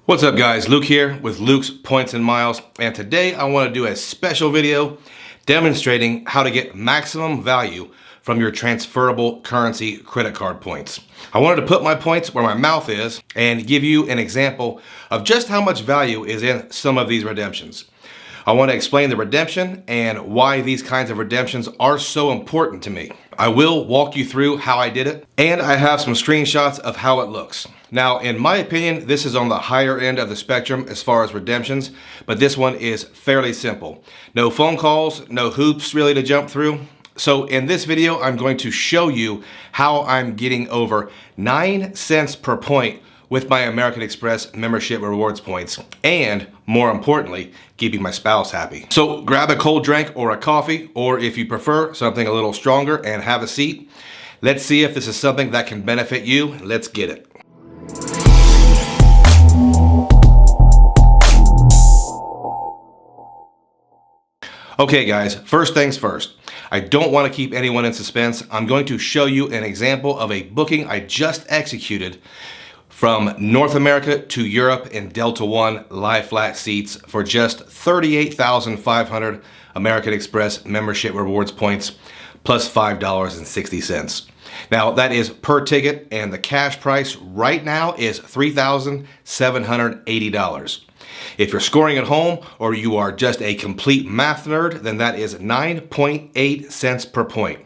What's up guys, Luke here with Luke's Points and Miles, and today I want to do a special video demonstrating how to get maximum value from your transferable currency credit card points. I wanted to put my points where my mouth is and give you an example of just how much value is in some of these redemptions. I want to explain the redemption and why these kinds of redemptions are so important to me. I will walk you through how I did it, and I have some screenshots of how it looks. Now, in my opinion, this is on the higher end of the spectrum as far as redemptions, but this one is fairly simple. No phone calls, no hoops really to jump through. So in this video, I'm going to show you how I'm getting over 9 cents per point with my American Express membership rewards points, and more importantly, keeping my spouse happy. So grab a cold drink or a coffee, or if you prefer, something a little stronger, and have a seat. Let's see if this is something that can benefit you. Let's get it. Okay guys, first things first. I don't want to keep anyone in suspense. I'm going to show you an example of a booking I just executed from North America to Europe in Delta One lie flat seats for just 38,500 American Express membership rewards points plus $5.60. Now that is per ticket, and the cash price right now is $3,780. If you're scoring at home or you are just a complete math nerd, then that is 9.8 cents per point.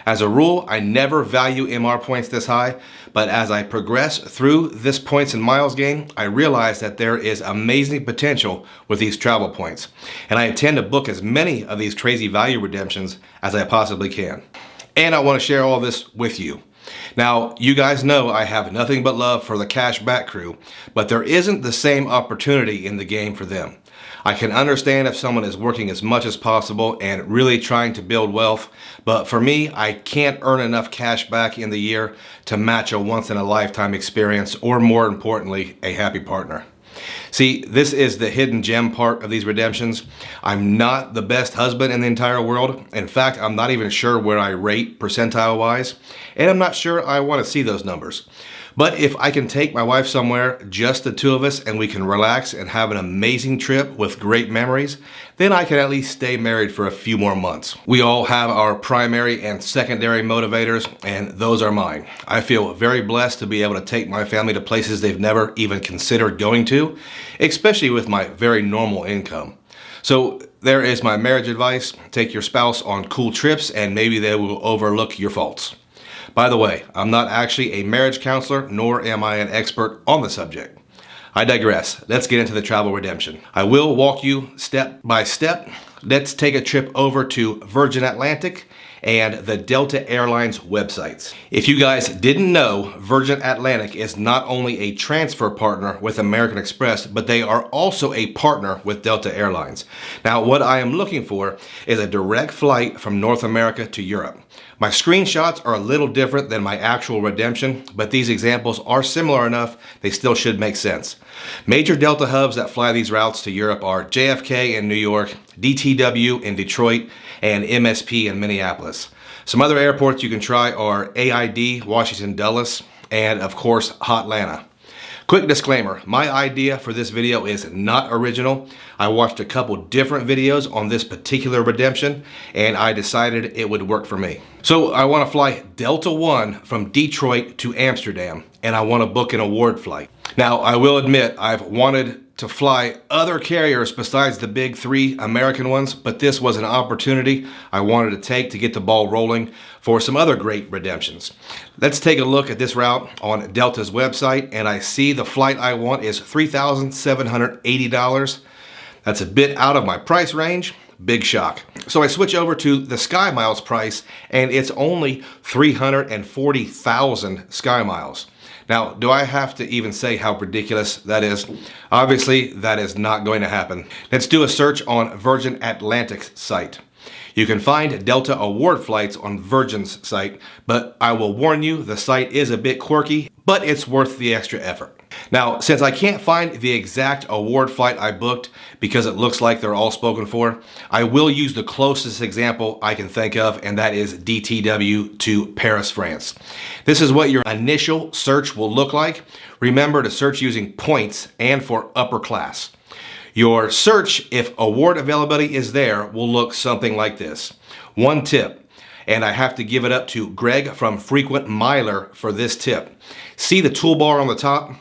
As a rule, I never value MR points this high, but as I progress through this points and miles game, I realize that there is amazing potential with these travel points, and I intend to book as many of these crazy value redemptions as I possibly can. And I want to share all this with you. Now, you guys know I have nothing but love for the cashback crew, but there isn't the same opportunity in the game for them. I can understand if someone is working as much as possible and really trying to build wealth, but for me, I can't earn enough cash back in the year to match a once-in-a-lifetime experience, or more importantly, a happy partner. See, this is the hidden gem part of these redemptions. I'm not the best husband in the entire world. In fact, I'm not even sure where I rate percentile-wise, and I'm not sure I want to see those numbers. But if I can take my wife somewhere, just the two of us, and we can relax and have an amazing trip with great memories, then I can at least stay married for a few more months. We all have our primary and secondary motivators, and those are mine. I feel very blessed to be able to take my family to places they've never even considered going to, especially with my very normal income. So there is my marriage advice. Take your spouse on cool trips, and maybe they will overlook your faults. By the way, I'm not actually a marriage counselor, nor am I an expert on the subject. I digress. Let's get into the travel redemption. I will walk you step by step. Let's take a trip over to Virgin Atlantic and the Delta Airlines websites. If you guys didn't know, Virgin Atlantic is not only a transfer partner with American Express, but they are also a partner with Delta Airlines. Now, what I am looking for is a direct flight from North America to Europe. My screenshots are a little different than my actual redemption, but these examples are similar enough they still should make sense. Major Delta hubs that fly these routes to Europe are JFK in New York, DTW in Detroit, and MSP in Minneapolis. Some other airports you can try are AID, Washington Dulles, and of course, Hotlanta. Quick disclaimer, my idea for this video is not original. I watched a couple different videos on this particular redemption, and I decided it would work for me. So I want to fly Delta One from Detroit to Amsterdam, and I want to book an award flight. Now, I will admit I've wanted to fly other carriers besides the big three American ones, but this was an opportunity I wanted to take to get the ball rolling for some other great redemptions. Let's take a look at this route on Delta's website, and I see the flight I want is $3,780. That's a bit out of my price range. Big shock. So I switch over to the SkyMiles price, and it's only 340,000 SkyMiles. Now, do I have to even say how ridiculous that is? Obviously, that is not going to happen. Let's do a search on Virgin Atlantic's site. You can find Delta award flights on Virgin's site, but I will warn you, the site is a bit quirky, but it's worth the extra effort. Now, since I can't find the exact award flight I booked because it looks like they're all spoken for, I will use the closest example I can think of, and that is DTW to Paris, France. This is what your initial search will look like. Remember to search using points and for upper class. Your search, if award availability is there, will look something like this. One tip, and I have to give it up to Greg from Frequent Miler for this tip. See the toolbar on the top?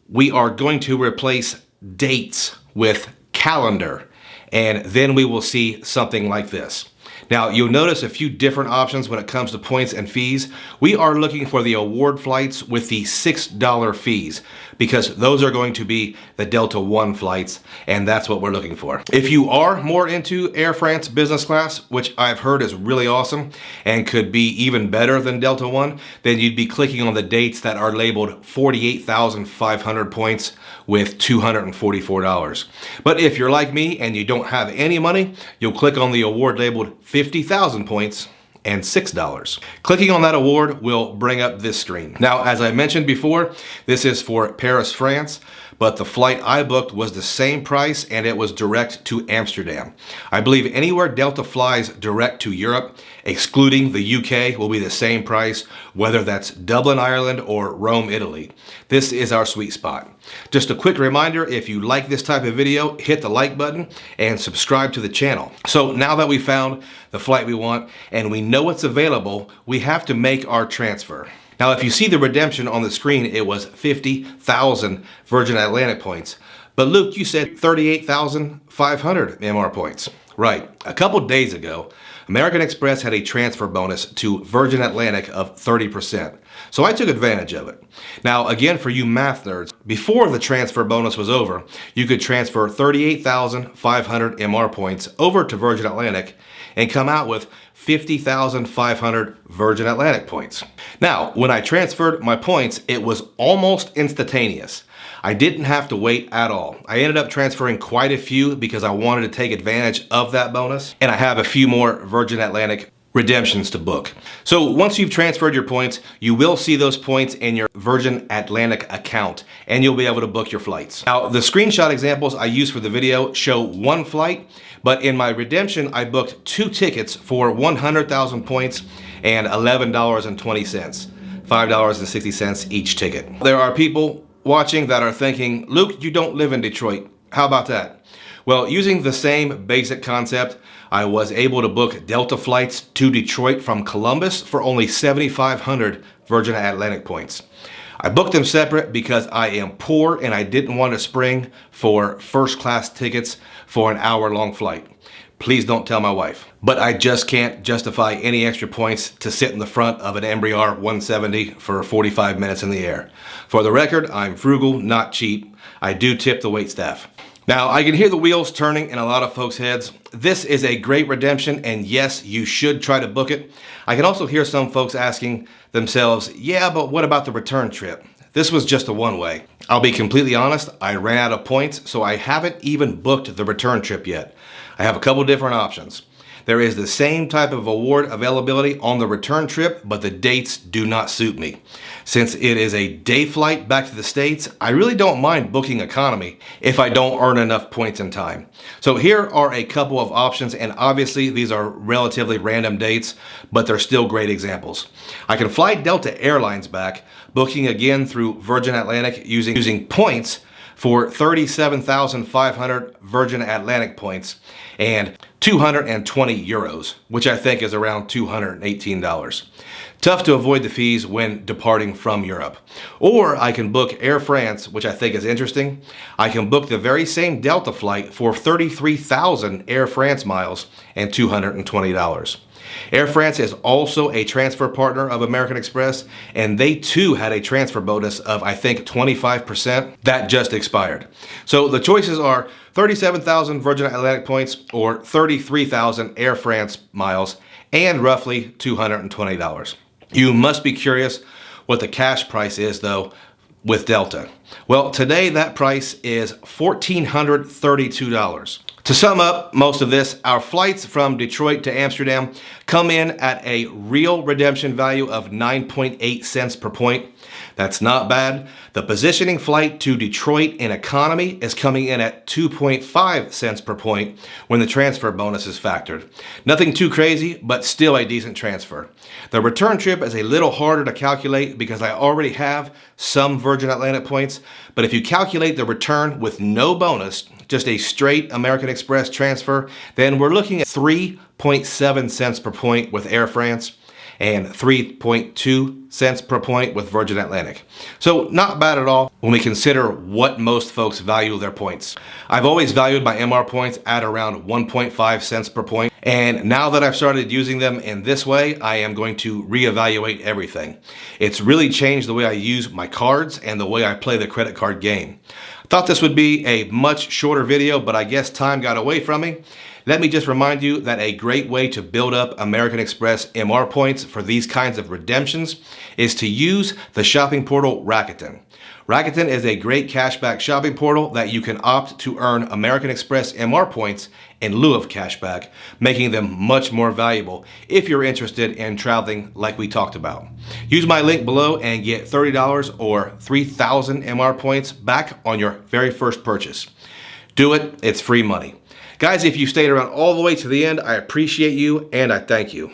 We are going to replace dates with calendar, and then we will see something like this. Now, you'll notice a few different options when it comes to points and fees. We are looking for the award flights with the $6 fees because those are going to be the Delta One flights, and that's what we're looking for. If you are more into Air France business class, which I've heard is really awesome and could be even better than Delta One, then you'd be clicking on the dates that are labeled 48,500 points with $244. But if you're like me and you don't have any money, you'll click on the award labeled 50,000 points and $6. Clicking on that award will bring up this screen. Now, as I mentioned before, this is for Paris, France, but the flight I booked was the same price and it was direct to Amsterdam. I believe anywhere Delta flies direct to Europe, excluding the UK, will be the same price, whether that's Dublin, Ireland or Rome, Italy. This is our sweet spot. Just a quick reminder, if you like this type of video, hit the like button and subscribe to the channel. So now that we found the flight we want and we know it's available, we have to make our transfer. Now, if you see the redemption on the screen, it was 50,000 Virgin Atlantic points. But Luke, you said 38,500 MR points. Right. A couple days ago, American Express had a transfer bonus to Virgin Atlantic of 30%. So I took advantage of it. Now, again, for you math nerds, before the transfer bonus was over, you could transfer 38,500 MR points over to Virgin Atlantic and come out with 50,500 Virgin Atlantic points. Now, when I transferred my points, it was almost instantaneous. I didn't have to wait at all. I ended up transferring quite a few because I wanted to take advantage of that bonus, and I have a few more Virgin Atlantic redemptions to book. So once you've transferred your points, you will see those points in your Virgin Atlantic account, and you'll be able to book your flights. Now, the screenshot examples I use for the video show one flight, but in my redemption, I booked 2 tickets for 100,000 points and $11.20, $5.60 each ticket. There are people watching that are thinking, Luke, you don't live in Detroit. How about that? Well, using the same basic concept, I was able to book Delta flights to Detroit from Columbus for only 7,500 Virgin Atlantic points. I booked them separate because I am poor and I didn't want to spring for first class tickets for an hour-long flight. Please don't tell my wife. But I just can't justify any extra points to sit in the front of an Embraer 170 for 45 minutes in the air. For the record, I'm frugal, not cheap. I do tip the wait staff. Now, I can hear the wheels turning in a lot of folks' heads. This is a great redemption, and yes, you should try to book it. I can also hear some folks asking themselves, yeah, but what about the return trip? This was just a one-way. I'll be completely honest, I ran out of points, so I haven't even booked the return trip yet. I have a couple different options. There is the same type of award availability on the return trip, but the dates do not suit me. Since it is a day flight back to the States, I really don't mind booking economy if I don't earn enough points in time. So here are a couple of options, and obviously these are relatively random dates, but they're still great examples. I can fly Delta Airlines back, booking again through Virgin Atlantic using points for 37,500 Virgin Atlantic points and 220 euros, which I think is around $218. Tough to avoid the fees when departing from Europe. Or I can book Air France, which I think is interesting. I can book the very same Delta flight for 33,000 Air France miles and $220. Air France is also a transfer partner of American Express, and they too had a transfer bonus of, I think, 25%. That just expired. So the choices are 37,000 Virgin Atlantic points or 33,000 Air France miles and roughly $220. You must be curious what the cash price is, though, with Delta. Well, today that price is $1,432. To sum up most of this, our flights from Detroit to Amsterdam come in at a real redemption value of 9.8 cents per point. That's not bad. The positioning flight to Detroit in economy is coming in at 2.5 cents per point when the transfer bonus is factored. Nothing too crazy, but still a decent transfer. The return trip is a little harder to calculate because I already have some Virgin Atlantic points, but if you calculate the return with no bonus, just a straight American Express transfer, then we're looking at 3.7 cents per point with Air France and 3.2 cents per point with Virgin Atlantic. So not bad at all when we consider what most folks value their points. I've always valued my MR points at around 1.5 cents per point, and now that I've started using them in this way, I am going to reevaluate everything. It's really changed the way I use my cards and the way I play the credit card game. I thought this would be a much shorter video, but I guess time got away from me. Let me just remind you that a great way to build up American Express MR points for these kinds of redemptions is to use the shopping portal Rakuten. Rakuten is a great cashback shopping portal that you can opt to earn American Express MR points in lieu of cashback, making them much more valuable if you're interested in traveling like we talked about. Use my link below and get $30 or 3,000 MR points back on your very first purchase. Do it, it's free money. Guys, if you stayed around all the way to the end, I appreciate you and I thank you.